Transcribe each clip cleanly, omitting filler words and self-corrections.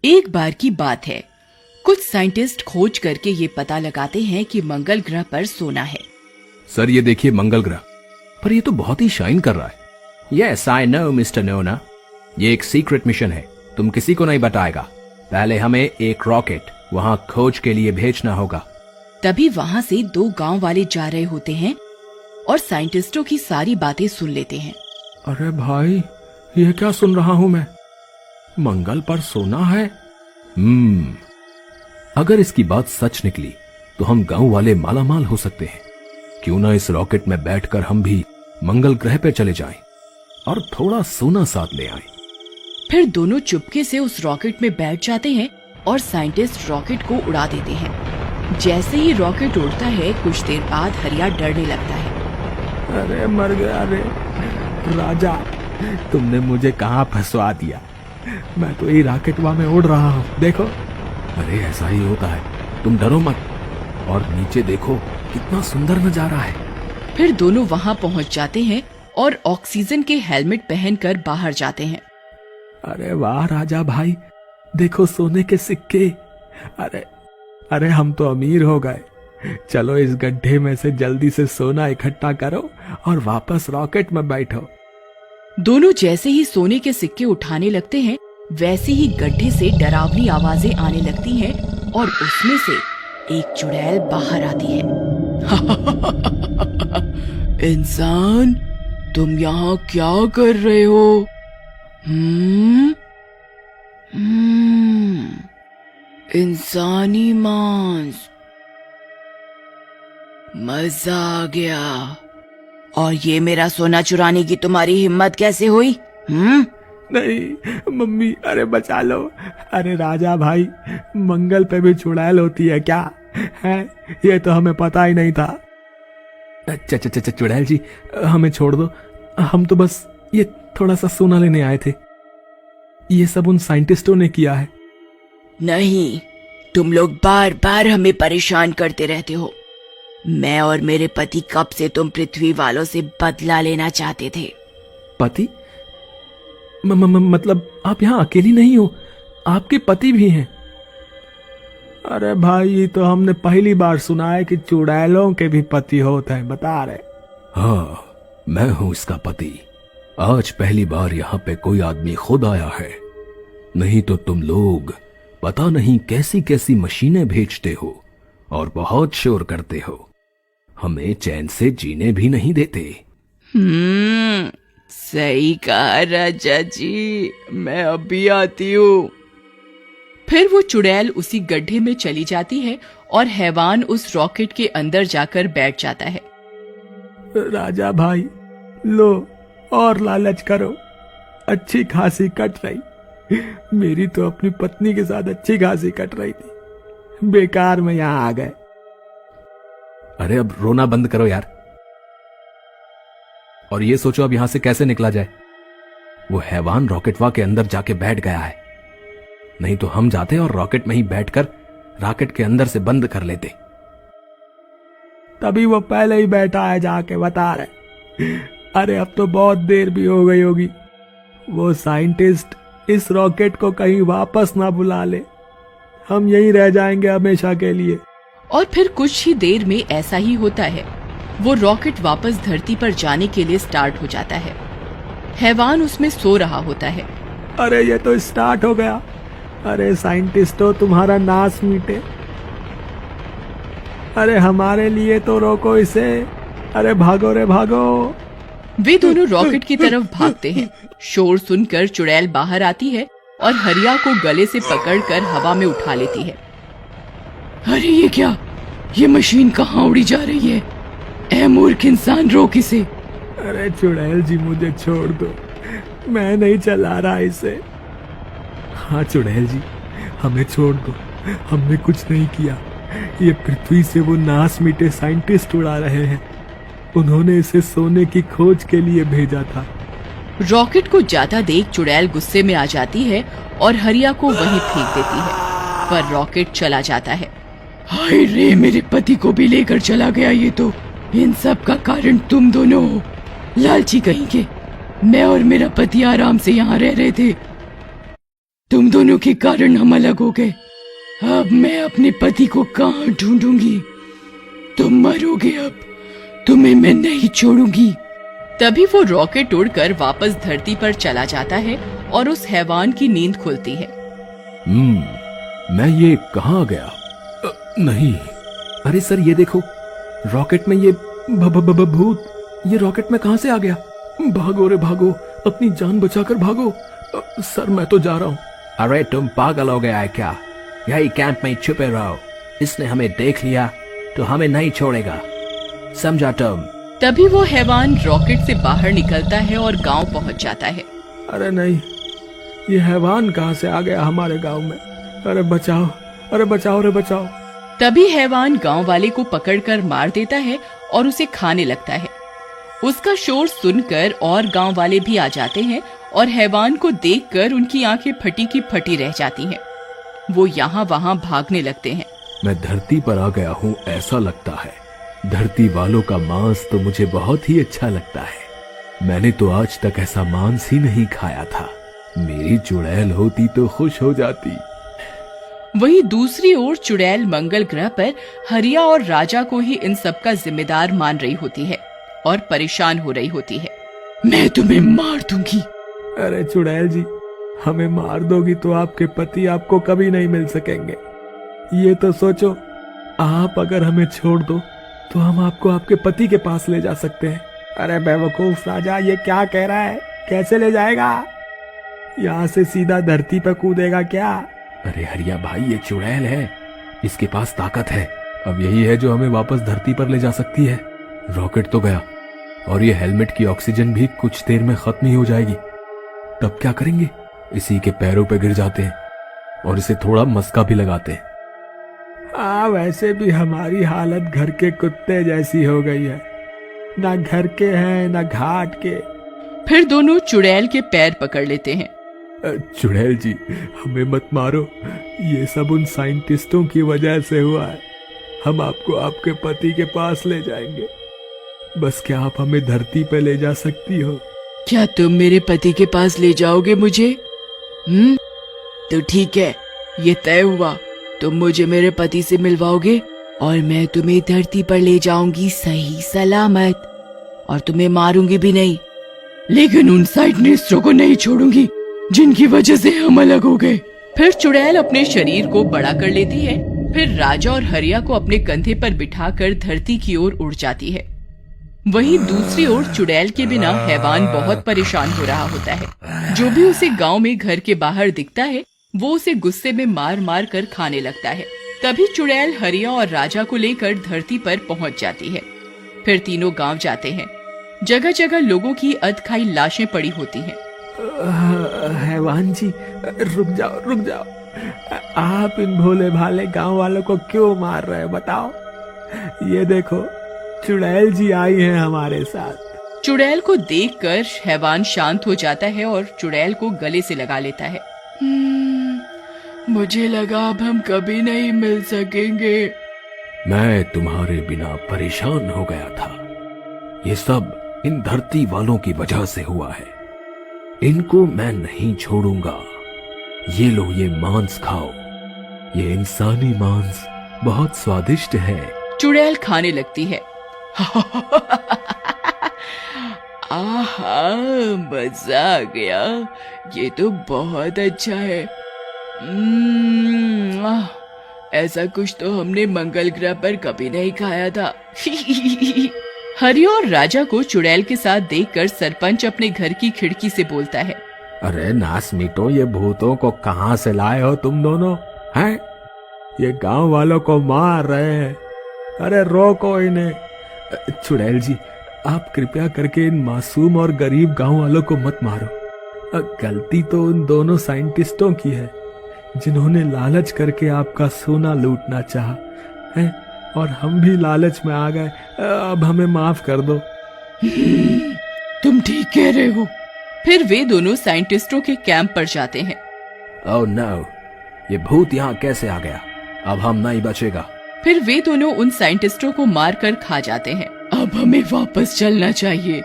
एक बार की बात है, कुछ साइंटिस्ट खोज करके ये पता लगाते हैं कि मंगल ग्रह पर सोना है। सर ये देखिए मंगल ग्रह, पर ये तो बहुत ही शाइन कर रहा है। यस आई नो मिस्टर नोना, ये एक सीक्रेट मिशन है, तुम किसी को नहीं बताएगा। पहले हमें एक रॉकेट वहाँ खोज के लिए भेजना होगा। तभी वहाँ से दो गांव वाले जा रहे होते हैं और साइंटिस्टों की सारी बातें सुन लेते हैं। अरे भाई, ये क्या सुन रहा हूँ मैं? मंगल पर सोना है। अगर इसकी बात सच निकली तो हम गांव वाले मालामाल हो सकते हैं। क्यों ना इस रॉकेट में बैठकर हम भी मंगल ग्रह पे चले जाएं और थोड़ा सोना साथ ले आएं। फिर दोनों चुपके से उस रॉकेट में बैठ जाते हैं और साइंटिस्ट रॉकेट को उड़ा देते हैं। जैसे ही रॉकेट उड़ता है, कुछ देर बाद हरिया डरने लगता है। अरे मर गया रे राजा, तुमने मुझे कहाँ फंसवा दिया। मैं तो ये रॉकेटवा में उड़ रहा हूँ, देखो। अरे ऐसा ही होता है, तुम डरो मत। और नीचे देखो कितना सुंदर नजारा है। फिर दोनों वहाँ पहुँच जाते हैं और ऑक्सीजन के हेलमेट पहनकर बाहर जाते हैं। अरे वाह राजा भाई, देखो सोने के सिक्के। अरे हम तो अमीर हो गए। चलो इस गड्ढे में से जल्दी से सोना इकट्ठा करो और वापस रॉकेट में बैठो। दोनों जैसे ही सोने के सिक्के उठाने लगते हैं, वैसे ही गड्ढे से डरावनी आवाजें आने लगती हैं और उसमें से एक चुड़ैल बाहर आती है। इंसान, तुम यहाँ क्या कर रहे हो? इंसानी मांस, मजा आ गया। और ये मेरा सोना चुराने की तुम्हारी हिम्मत कैसे हुई? नहीं मम्मी, अरे बचा लो। अरे राजा भाई, मंगल पे भी चुड़ैल होती है क्या? है, ये तो हमें पता ही नहीं था। अच्छा चुड़ैल जी, हमें छोड़ दो। हम तो बस ये थोड़ा सा सोना लेने आए थे। ये सब उन साइंटिस्टों ने किया है। नहीं, तुम लोग बार बार हमें परेशान करते रहते हो। मैं और मेरे पति कब से तुम पृथ्वी वालों से बदला लेना चाहते थे। पति? मतलब आप यहाँ अकेली नहीं हो, आपके पति भी हैं। अरे भाई, ये तो हमने पहली बार सुना है कि चुड़ैलों के भी पति होते हैं, बता रहे। हाँ, मैं हूँ इसका पति। आज पहली बार यहाँ पे कोई आदमी खुद आया है। नहीं तो तुम लोग पता नहीं कैसी कैसी मशीनें भेजते हो और बहुत शोर करते हो, हमें चैन से जीने भी नहीं देते। सही कहा राजा जी, मैं अभी आती हूँ। फिर वो चुड़ैल उसी गड्ढे में चली जाती है और हैवान उस रॉकेट के अंदर जाकर बैठ जाता है। राजा भाई, लो और लालच करो। अच्छी खासी कट रही। मेरी तो अपनी पत्नी के साथ अच्छी खासी कट रही थी, बेकार में यहाँ आ गए। अरे अब रोना बंद करो यार, और ये सोचो अब यहां से कैसे निकला जाए। वो हैवान रॉकेटवा के अंदर जाके बैठ गया है। नहीं तो हम जाते और रॉकेट में ही बैठकर रॉकेट के अंदर से बंद कर लेते। तभी वो पहले ही बैठा है जाके, बता रहे। अरे अब तो बहुत देर भी हो गई होगी। वो साइंटिस्ट इस रॉकेट को कहीं वापस ना बुला ले, हम यहीं रह जाएंगे हमेशा के लिए। और फिर कुछ ही देर में ऐसा ही होता है। वो रॉकेट वापस धरती पर जाने के लिए स्टार्ट हो जाता है। हैवान उसमें सो रहा होता है। अरे ये तो स्टार्ट हो गया। अरे साइंटिस्टों, तुम्हारा नाश मीटे। अरे हमारे लिए तो रोको इसे। अरे भागो रे भागो। वे दोनों रॉकेट की तरफ भागते हैं। शोर सुनकर चुड़ैल बाहर आती है और हरिया को गले से पकड़कर हवा में उठा लेती है। अरे ये क्या? ये मशीन कहाँ उड़ी जा रही है? ऐ मूर्ख इंसान, रोक इसे। अरे चुड़ैल जी, मुझे छोड़ दो, मैं नहीं चला रहा इसे। हाँ चुड़ैल जी, हमें छोड़ दो, हमने कुछ नहीं किया। ये पृथ्वी से वो नाश मिटे साइंटिस्ट उड़ा रहे हैं। उन्होंने इसे सोने की खोज के लिए भेजा था। रॉकेट को जाता देख चुड़ैल गुस्से में आ जाती है और हरिया को वहीं फेंक देती है, पर रॉकेट चला जाता है। हाय रे, मेरे पति को भी लेकर चला गया। ये तो इन सब का कारण तुम दोनों हो, लालची कहीं के। मैं और मेरा पति आराम से यहाँ रह रहे थे। तुम दोनों के कारण हम अलग हो गए। अब मैं अपने पति को कहाँ ढूंढूंगी? तुम मरोगे अब, तुम्हें मैं नहीं छोड़ूंगी। तभी वो रॉकेट उड़कर वापस धरती पर चला जाता है और उस हैवान की नींद खुलती है। मैं ये कहाँ गया? नहीं, अरे सर ये देखो, रॉकेट में ये भूत, ये रॉकेट में कहाँ से आ गया? भागो रे भागो, अपनी जान बचाकर भागो। सर मैं तो जा रहा हूँ। अरे तुम पागल हो गया है क्या? यही कैंप में छुपे रहो, इसने हमें देख लिया तो हमें नहीं छोड़ेगा, समझा तुम? तभी वो हैवान रॉकेट से बाहर निकलता है और गांव पहुंच जाता है। अरे नहीं, ये हैवान कहाँ से आ गया हमारे गांव में? अरे बचाओ, अरे बचाओ रे बचाओ। तभी हैवान गांव वाले को पकड़कर मार देता है और उसे खाने लगता है। उसका शोर सुनकर और गांव वाले भी आ जाते हैं और हैवान को देखकर उनकी आंखें फटी की फटी रह जाती हैं। वो यहाँ वहाँ भागने लगते हैं। मैं धरती पर आ गया हूँ ऐसा लगता है। धरती वालों का मांस तो मुझे बहुत ही अच्छा लगता है। मैंने तो आज तक ऐसा मांस ही नहीं खाया था। मेरी चुड़ैल होती तो खुश हो जाती। वहीं दूसरी ओर चुड़ैल मंगल ग्रह पर हरिया और राजा को ही इन सब का जिम्मेदार मान रही होती है और परेशान हो रही होती है। मैं तुम्हें मार दूंगी। अरे चुड़ैल जी, हमें मार दोगी तो आपके पति आपको कभी नहीं मिल सकेंगे। ये तो सोचो, आप अगर हमें छोड़ दो तो हम आपको आपके पति के पास ले जा सकते हैं। अरे बेवकूफ राजा, ये क्या कह रहा है? कैसे ले जाएगा? यहाँ से सीधा धरती पर कूदेगा क्या? अरे हरिया भाई, ये चुड़ैल है, इसके पास ताकत है। अब यही है जो हमें वापस धरती पर ले जा सकती है। रॉकेट तो गया और ये हेलमेट की ऑक्सीजन भी कुछ देर में खत्म ही हो जाएगी। तब क्या करेंगे? इसी के पैरों पे गिर जाते हैं और इसे थोड़ा मस्का भी लगाते हैं। वैसे भी हमारी हालत घर के कुत्ते जैसी हो गई है, ना घर के हैं ना घाट के। फिर दोनों चुड़ैल के पैर पकड़ लेते हैं। चुड़ैल जी, हमें मत मारो, ये सब उन साइंटिस्टों की वजह से हुआ है। हम आपको आपके पति के पास ले जाएंगे, बस क्या आप हमें धरती पे ले जा सकती हो? क्या तुम मेरे पति के पास ले जाओगे मुझे? तो ठीक है, ये तय हुआ। तुम मुझे मेरे पति से मिलवाओगे और मैं तुम्हें धरती पर ले जाऊंगी सही सलामत, और तुम्हें मारूंगी भी नहीं। लेकिन उन साइंटिस्टों को नहीं छोड़ूंगी जिनकी वजह से हम अलग हो गए। फिर चुड़ैल अपने शरीर को बड़ा कर लेती है। फिर राजा और हरिया को अपने कंधे पर बिठाकर धरती की ओर उड़ जाती है। वहीं दूसरी ओर चुड़ैल के बिना हैवान बहुत परेशान हो रहा होता है। जो भी उसे गांव में घर के बाहर दिखता है वो उसे गुस्से में मार मार कर खाने लगता है। तभी चुड़ैल हरिया और राजा को लेकर धरती पर पहुंच जाती है। फिर तीनों गांव जाते हैं। जगह जगह लोगों की अधखाई लाशें पड़ी होती हैं। हैवान जी, रुक जाओ रुक जाओ। आप इन भोले भाले गांव वालों को क्यों मार रहे हो बताओ? ये देखो, चुड़ैल जी आई हैं हमारे साथ। चुड़ैल को देखकर हैवान शांत हो जाता है और चुड़ैल को गले से लगा लेता है। मुझे लगा अब हम कभी नहीं मिल सकेंगे। मैं तुम्हारे बिना परेशान हो गया था। ये सब इन धरती वालों की वजह से हुआ है। इनको मैं नहीं छोड़ूंगा। ये लो, ये मांस खाओ। ये इंसानी मांस बहुत स्वादिष्ट है। चुड़ैल खाने लगती है। आहा, मजा आ गया, ये तो बहुत अच्छा है। ऐसा कुछ तो हमने मंगल ग्रह पर कभी नहीं खाया था। हरिया और राजा को चुड़ैल के साथ देखकर सरपंच अपने घर की खिड़की से बोलता है। अरे नास मीटो, ये भूतों को कहाँ से लाए हो तुम दोनों? हैं? ये गांव वालों को मार रहे हैं। अरे रोको इन्हें। चुड़ैल जी, आप कृपया करके इन मासूम और गरीब गांव वालों को मत मारो। गलती तो उन दोनों साइंटिस्टों की है जिन्होंने लालच करके आपका सोना लूटना चाहा है, और हम भी लालच में आ गए। अब हमें माफ कर दो। तुम ठीक कह रहे हो। फिर वे दोनों साइंटिस्टों के कैंप पर जाते हैं। ओह नो, ये भूत यहाँ कैसे आ गया? अब हम नहीं बचेगा। फिर वे दोनों उन साइंटिस्टों को मारकर खा जाते हैं। अब हमें वापस चलना चाहिए।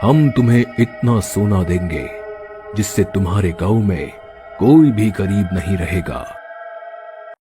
हम तुम्हें इतना सोना देंगे जिससे तुम्हारे गांव में कोई भी करीब नहीं रहेगा।